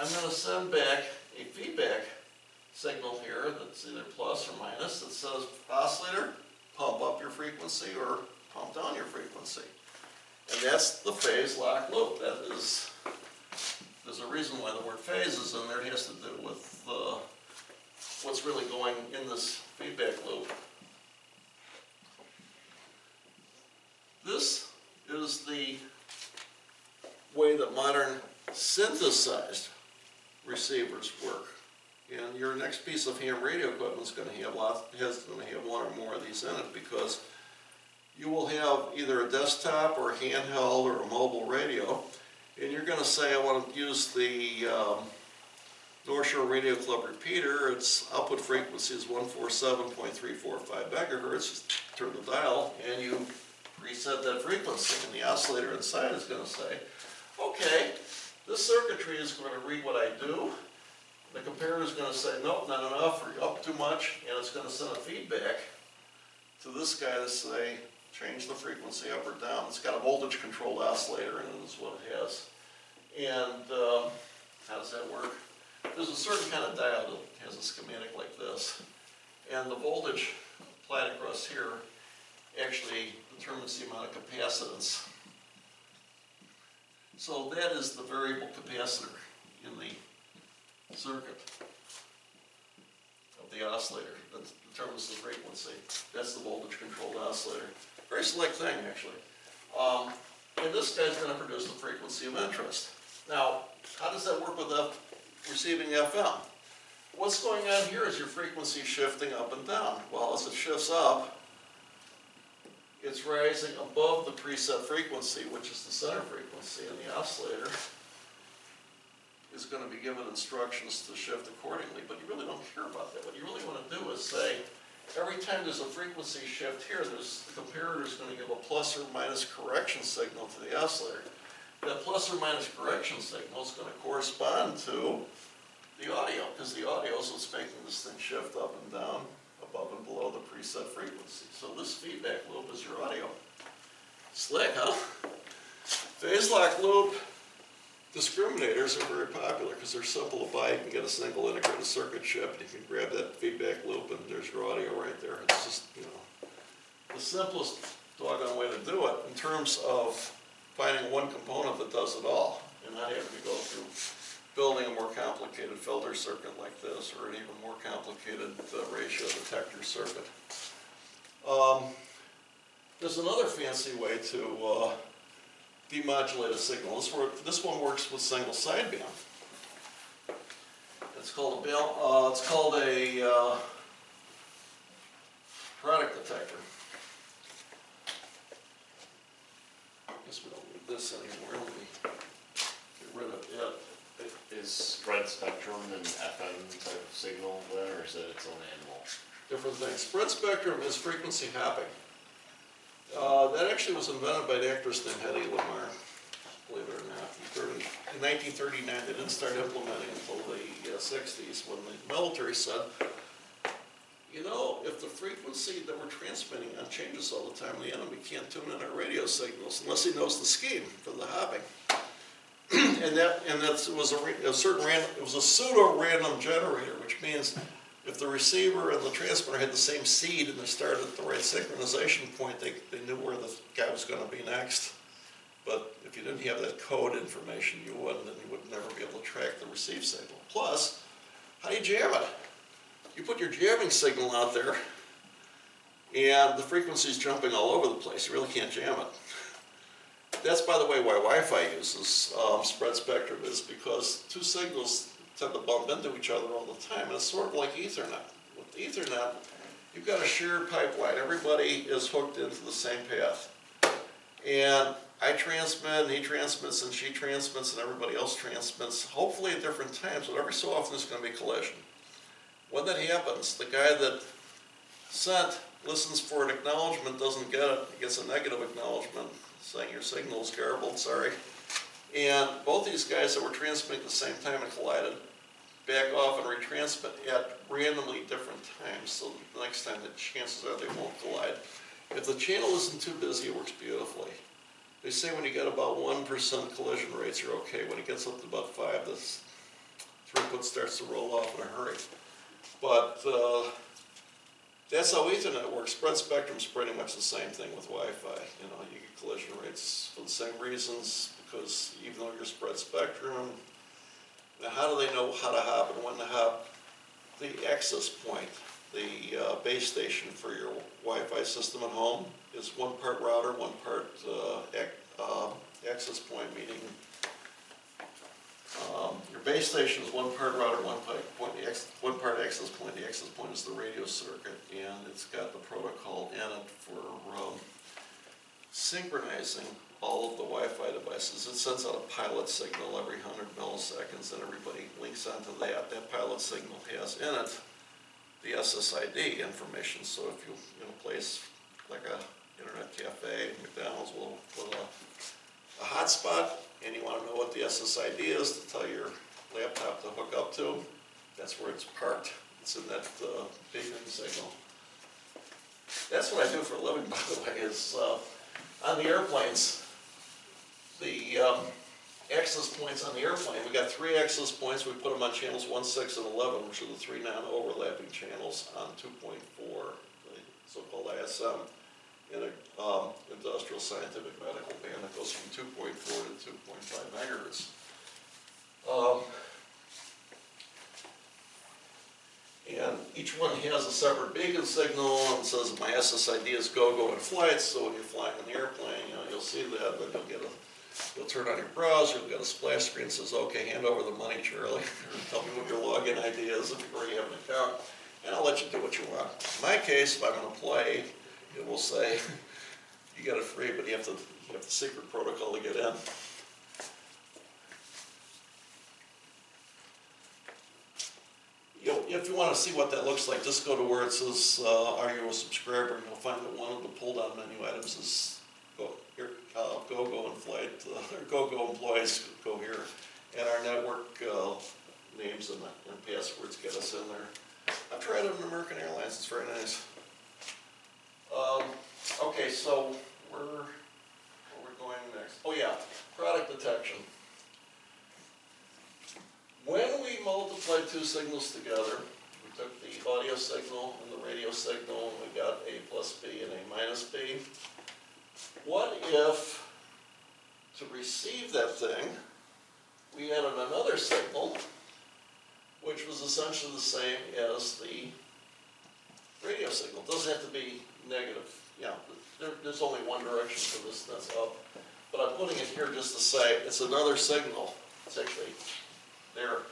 I'm going to send back a feedback signal here that's either plus or minus that says, oscillator, pump up your frequency or pump down your frequency. And that's the phase lock loop. That is, there's a reason why the word phase is in there. It has to do with what's really going in this feedback loop. This is the way that modern synthesized receivers work. And your next piece of ham radio equipment is going to have one or more of these in it, because you will have either a desktop or a handheld or a mobile radio, and you're going to say, I want to use the North Shore Radio Club repeater. Its output frequency is 147.345 megahertz. Just turn the dial and you reset that frequency, and the oscillator inside is going to say, okay, this circuitry is going to read what I do. The comparator is going to say, nope, not enough, or up too much, and it's going to send a feedback to this guy to say, change the frequency up or down. It's got a voltage controlled oscillator in it, is what it has. And how does that work? There's a certain kind of diode that has a schematic like this, and the voltage applied across here actually determines the amount of capacitance. So that is the variable capacitor in the circuit of the oscillator that determines the frequency. That's the voltage controlled oscillator. Very slick thing, actually. And this guy's going to produce the frequency of interest. Now, how does that work with receiving FM? What's going on here is your frequency shifting up and down. Well, as it shifts up, it's rising above the preset frequency, which is the center frequency, and the oscillator is going to be given instructions to shift accordingly, but you really don't care about that. What you really want to do is say, every time there's a frequency shift here, the comparator is going to give a plus or minus correction signal to the oscillator. That plus or minus correction signal is going to correspond to the audio, because the audio is what's making this thing shift up and down, above and below the preset frequency. So this feedback loop is your audio. Slick, huh? Phase lock loop discriminators are very popular because they're simple to buy. You can get a single integrated circuit chip, and you can grab that feedback loop, and there's your audio right there. It's just, you know, the simplest doggone way to do it in terms of finding one component that does it all, and not having to go through building a more complicated filter circuit like this, or an even more complicated ratio detector circuit. There's another fancy way to demodulate a signal. This one works with single sideband. It's called a product detector. I guess we don't need this anymore. Let me get rid of it. Is spread spectrum and FM type of signal then, or is it its own animal? Different things. Spread spectrum is frequency hopping. That actually was invented by an actress named Hedy Lamarr, believe it or not. In 1939, they didn't start implementing until the 60s, when the military said, you know, if the frequency that we're transmitting on changes all the time, the enemy can't tune in our radio signals unless he knows the scheme for the hopping. And that was a pseudo-random generator, which means if the receiver and the transmitter had the same seed and they started at the right synchronization point, they knew where the guy was going to be next. But if you didn't have that code information, you wouldn't, and you would never be able to track the receive signal. Plus, how do you jam it? You put your jamming signal out there, and the frequency's jumping all over the place. You really can't jam it. That's, by the way, why Wi-Fi uses spread spectrum, is because two signals tend to bump into each other all the time. And it's sort of like Ethernet. With Ethernet, you've got a shared pipeline. Everybody is hooked into the same path. And I transmit, and he transmits, and she transmits, and everybody else transmits, hopefully at different times, but every so often there's going to be collision. When that happens, the guy that sent listens for an acknowledgement, doesn't get it, he gets a negative acknowledgement saying your signal is garbled, sorry. And both these guys that were transmitting at the same time and collided back off and retransmit at randomly different times, so the next time the chances are they won't collide. If the channel isn't too busy, it works beautifully. They say when you get about 1% collision rates, you're okay. When it gets up to about 5, that's input starts to roll off in a hurry. But that's how Ethernet works. Spread spectrum's pretty much the same thing with Wi-Fi. You know, you get collision rates for the same reasons, because even though you're spread spectrum, now how do they know how to hop and when to hop? The access point, the base station for your Wi-Fi system at home is one part router, one part access point, meaning your base station is one part router, one part access point. The access point is the radio circuit, and it's got the protocol in it for synchronizing all of the Wi-Fi devices. It sends out a pilot signal every 100 milliseconds, and everybody links onto that. That pilot signal has in it the SSID information. So if you in a place like a internet cafe, McDonald's will put a hotspot, and you want to know what the SSID is to tell your laptop to hook up to, that's where it's parked. It's in that big ring signal. That's what I do for a living, by the way, is on the airplanes, the access points on the airplane. We got 3 access points. We put them on channels 1, 6, and 11, which are the 3 non-overlapping channels on 2.4, the so-called ISM, in an industrial, scientific, medical band that goes from 2.4 to 2.5 megahertz. And each one has a separate beacon signal and says my SSID is go in flight, so when you're flying in the airplane, you know, you'll see that, but you'll turn on your browser, you'll get a splash screen that says, okay, hand over the money, Charlie, or tell me what your login ID is if you already have an account, and I'll let you do what you want. In my case, if I'm an employee, it will say, you get it free, but you have the secret protocol to get in. If you want to see what that looks like, just go to where it says, are you a subscriber, and you'll find that one of the pull-down menu items is go in flight, or go employees, go here. And our network names and passwords get us in there. I've tried it on American Airlines, it's very nice. Okay, so where are we going next? Oh yeah, product detection. When we multiplied 2 signals together, we took the audio signal and the radio signal, and we got A plus B and A minus B. What if, to receive that thing, we added another signal, which was essentially the same as the radio signal? It doesn't have to be negative. Yeah, there's only one direction for this, that's up. But I'm putting it here just to say it's another signal. It's actually there.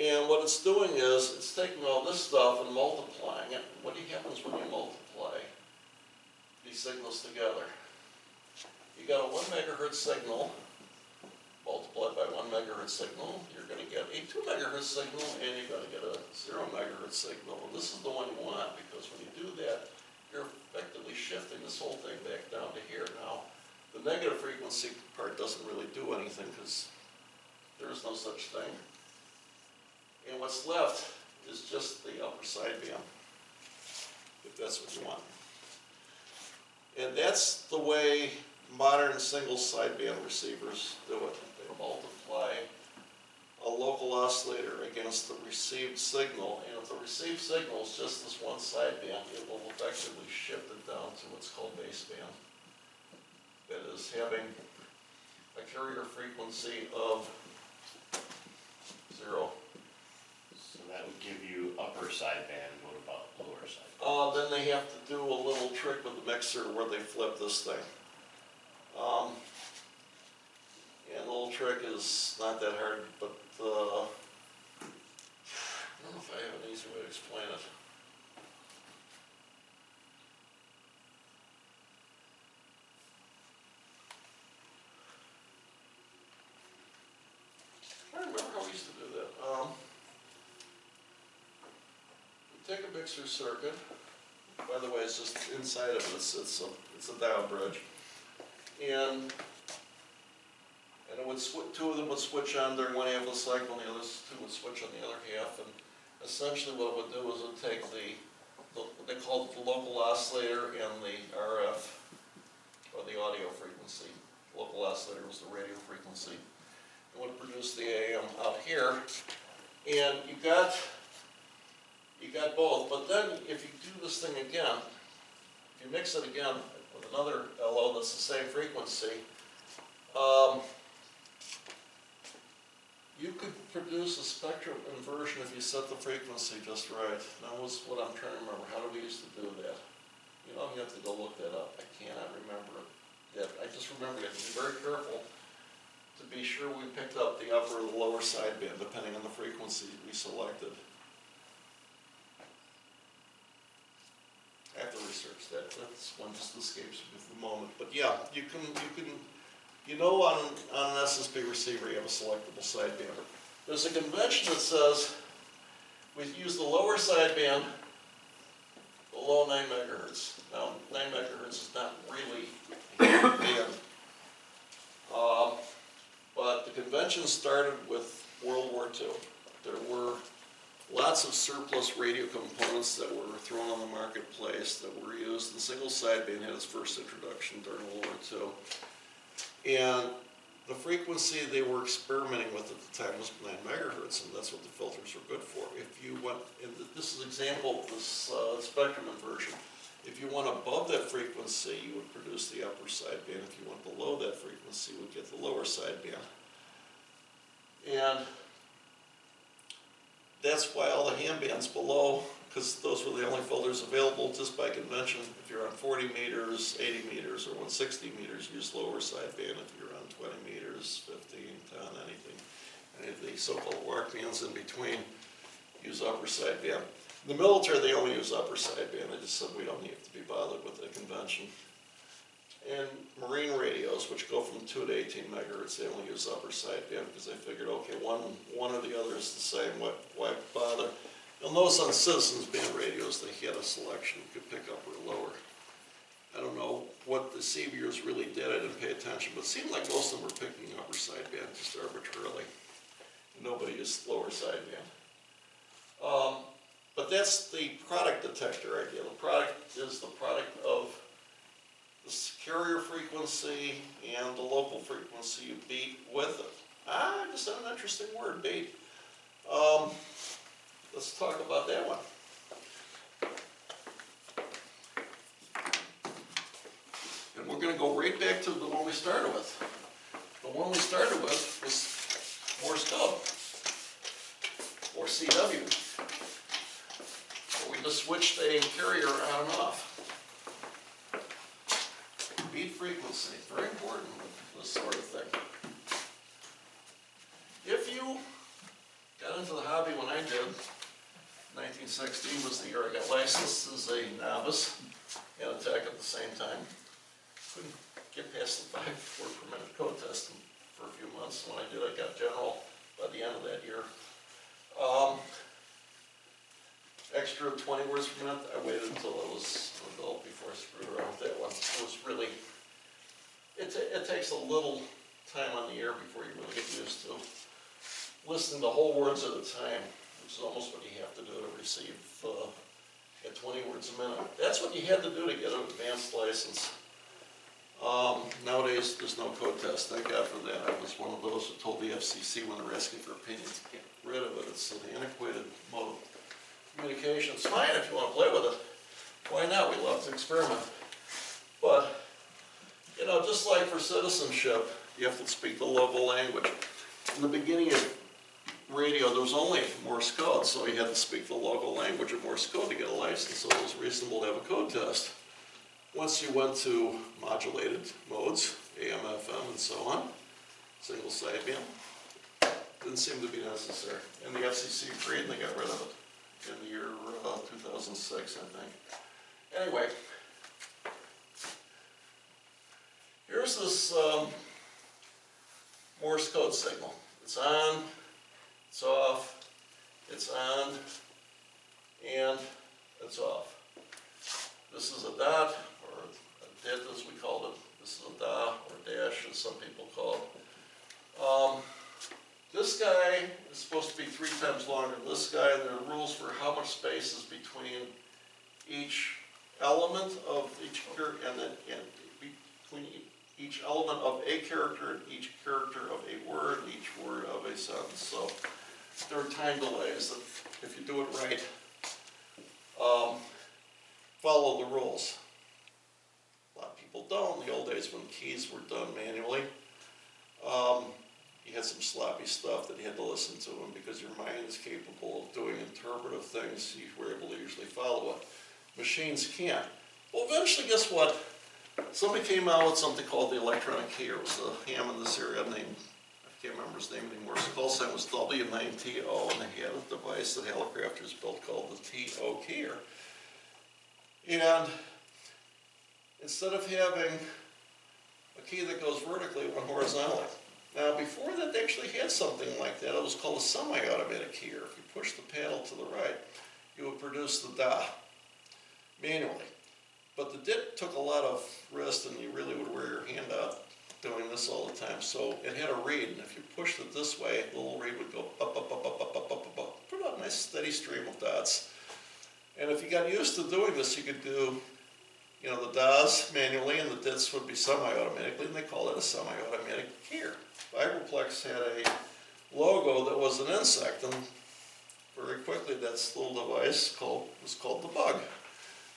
And what it's doing is it's taking all this stuff and multiplying it. What happens when you multiply these signals together? You got a 1 megahertz signal multiplied by 1 megahertz signal, you're going to get a 2 megahertz signal, and you're going to get a 0 megahertz signal. And this is the one you want, because when you do that, you're effectively shifting this whole thing back down to here. Now, the negative frequency part doesn't really do anything, because there is no such thing. And what's left is just the upper sideband, if that's what you want. And that's the way modern single sideband receivers do it. They multiply a local oscillator against the received signal, and if the received signal is just this one sideband, it will effectively shift it down to what's called baseband. That is, having a carrier frequency of 0. So that would give you upper sideband. What about lower sideband? Then they have to do a little trick with the mixer where they flip this thing. And the little trick is not that hard, but I don't know if I have an easy way to explain it. I don't remember how we used to do that. We take a mixer circuit. By the way, it's just inside of it. It's a dial bridge, and it would 2 of them would switch on during one half of the cycle, and the other 2 would switch on the other half. And essentially, what it would do is it would take what they call the local oscillator and the RF, or the audio frequency. The local oscillator was the radio frequency. It would produce the AM out here, And you got both, but then if you do this thing again, if you mix it again with another LO that's the same frequency, you could produce a spectrum inversion if you set the frequency just right. That was what I'm trying to remember. How do we used to do that? You know, you have to go look that up. I cannot remember that. I just remember you have to be very careful to be sure we picked up the upper or the lower sideband, depending on the frequency we selected. I have to research that. That's one just escapes me for the moment. But yeah, you can. You know, on an SSB receiver, you have a selectable sideband. There's a convention that says we use the lower sideband below 9 megahertz. Now, 9 megahertz is not really a huge band. But the convention started with World War II. There were lots of surplus radio components that were thrown on the marketplace that were used, and single sideband had its first introduction during World War II. And the frequency they were experimenting with at the time was 9 megahertz, and that's what the filters were good for. If you went, and this is an example of this spectrum inversion. If you went above that frequency, you would produce the upper sideband. If you went below that frequency, you would get the lower sideband. And that's why all the ham bands below, because those were the only filters available just by convention. If you're on 40 meters, 80 meters, or 160 meters, use lower sideband. If you're on 20 meters, 15, 10, anything, any of the so-called walk bands in between, use upper sideband. In the military, they only use upper sideband. They just said we don't need to be bothered with the convention. And marine radios, which go from 2 to 18 megahertz, they only use upper sideband because they figured, okay, one or the other is the same. Why bother? You'll notice on citizens band radios, they had a selection. You could pick up or lower. I don't know what the CBers really did. I didn't pay attention, but it seemed like most of them were picking upper sideband just arbitrarily. Nobody used lower sideband. But that's the product detector idea. The product is the product of the carrier frequency and the local frequency you beat with it. I just said an interesting word, beat. Let's talk about that one. And we're going to go right back to the one we started with. The one we started with was Morse code, or CW. We just switched a carrier on and off. Beat frequency, very important with this sort of thing. If you got into the hobby when I did, 1916 was the year I got licensed as a novice and a tech at the same time. Couldn't get past the 5 word per minute code test for a few months. When I did, I got general by the end of that year. Extra 20 words per minute, I waited until I was an adult before I screwed around with that one. It was really, it takes a little time on the air before you really get used to listening to whole words at a time, which is almost what you have to do to receive at 20 words a minute. That's what you had to do to get an advanced license. Nowadays, there's no code test. Thank God for that. I was one of those who told the FCC when they were asking for opinions to get rid of it. It's an antiquated mode of communication. It's fine if you want to play with it. Why not? We love to experiment. But, you know, just like for citizenship, you have to speak the local language. In the beginning of radio, there was only Morse code, so you had to speak the local language of Morse code to get a license, so it was reasonable to have a code test. Once you went to modulated modes, AM, FM, and so on, single sideband, didn't seem to be necessary. And the FCC agreed and they got rid of it in the year 2006, I think. Anyway, here's this Morse code signal. It's on, it's off, it's on, and it's off. This is a dot, or a dit as we called it. This is a da, or dash as some people call it. This guy is supposed to be 3 times longer than this guy. There are rules for how much space is between each element of each character, and between each element of a character and each character of a word, and each word of a sentence. So there are time delays that if you do it right, follow the rules. A lot of people don't. In the old days when keys were done manually, you had some sloppy stuff that you had to listen to, and because your mind is capable of doing interpretive things, you were able to usually follow it. Machines can't. Well, eventually, guess what? Somebody came out with something called the electronic key. It was a ham in this area named, I can't remember his name anymore. His call sign was W9TO, and they had a device that Hallicrafters built called the TO keyer. And instead of having a key that goes vertically, it went horizontally. Now, before that, they actually had something like that. It was called a semi-automatic keyer. If you push the panel to the right, you would produce the da manually. But the DIT took a lot of wrist, and you really would wear your hand out doing this all the time. So it had a reed, and if you pushed it this way, the little reed would go up, up, up, up, up, up, up, up, up. Put out a nice steady stream of dots. And if you got used to doing this, you could do, you know, the DAs manually, and the DITs would be semi-automatically, and they called it a semi-automatic keyer. Vibroplex had a logo that was an insect, and very quickly that little device was called the bug.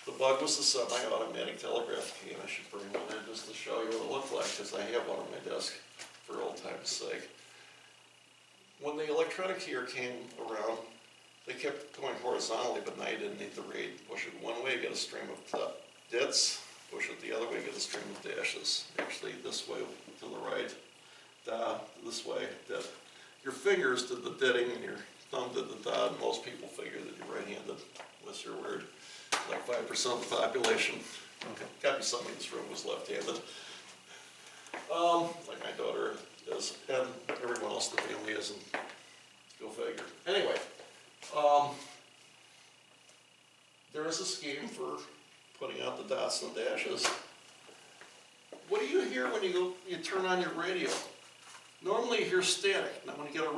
The bug was the semi-automatic telegraph key, and I should bring one in just to show you what it looked like, because I have one on my desk for old time's sake. When the electronic keyer came around, they kept going horizontally, but now you didn't need the reed. Push it one way, you get a stream of dits. Push it the other way, get a stream of dashes. Actually, this way to the right, da, this way, dit. Your fingers did the ditting, and your thumb did the da, and most people figure that you're right-handed, unless you're weird. Like 5% of the population. Okay. Gotta be somebody in this room who's left-handed. Like my daughter is, and everyone else in the family isn't. Go figure. Anyway, there is a scheme for putting out the dots and the dashes. What do you hear when you turn on your radio? Normally you hear static. Now when you get a